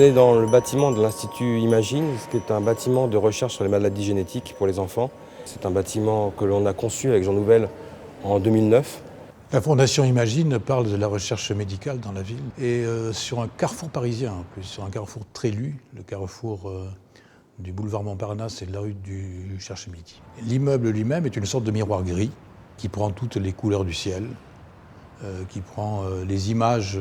est dans le bâtiment de l'Institut Imagine, qui est un bâtiment de recherche sur les maladies génétiques pour les enfants. C'est un bâtiment que l'on a conçu avec Jean Nouvel en 2009. La Fondation Imagine parle de la recherche médicale dans la ville et sur un carrefour parisien en plus, sur un carrefour très lu, le carrefour du boulevard Montparnasse et de la rue du Cherche-Midi. L'immeuble lui-même est une sorte de miroir gris qui prend toutes les couleurs du ciel, qui prend les images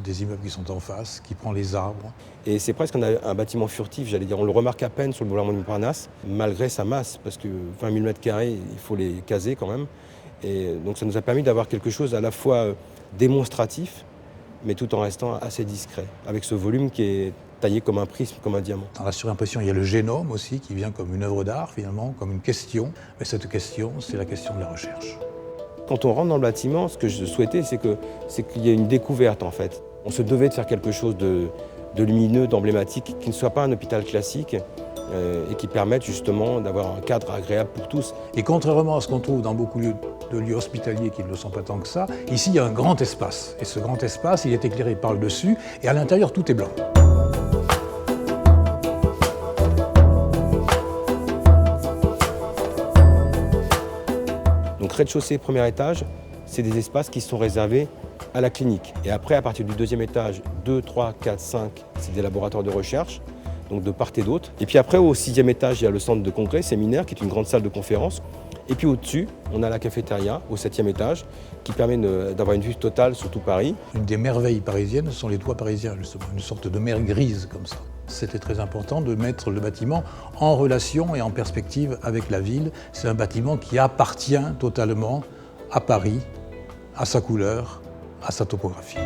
des immeubles qui sont en face, qui prend les arbres. Et c'est presque un bâtiment furtif, j'allais dire. On le remarque à peine sur le boulevard Montparnasse, malgré sa masse, parce que 20 000 m², il faut les caser quand même. Et donc ça nous a permis d'avoir quelque chose à la fois démonstratif, mais tout en restant assez discret, avec ce volume qui est taillé comme un prisme, comme un diamant. Dans la surimpression, il y a le génome aussi, qui vient comme une œuvre d'art finalement, comme une question. Mais cette question, c'est la question de la recherche. Quand on rentre dans le bâtiment, ce que je souhaitais, c'est qu'il y ait une découverte en fait. On se devait de faire quelque chose de lumineux, d'emblématique, qui ne soit pas un hôpital classique et qui permette justement d'avoir un cadre agréable pour tous. Et contrairement à ce qu'on trouve dans beaucoup de lieux hospitaliers qui ne le sont pas tant que ça, ici il y a un grand espace. Et ce grand espace, il est éclairé par le dessus et à l'intérieur tout est blanc. Donc rez-de-chaussée, premier étage, c'est des espaces qui sont réservés à la clinique. Et après, à partir du deuxième étage, 2, 3, 4, 5, c'est des laboratoires de recherche, donc de part et d'autre. Et puis après, au 6e étage, il y a le centre de congrès séminaire, qui est une grande salle de conférence. Et puis au-dessus, on a la cafétéria, au 7e étage, qui permet d'avoir une vue totale sur tout Paris. Une des merveilles parisiennes sont les toits parisiens, justement, une sorte de mer grise comme ça. C'était très important de mettre le bâtiment en relation et en perspective avec la ville. C'est un bâtiment qui appartient totalement à Paris, à sa couleur, à sa topographie.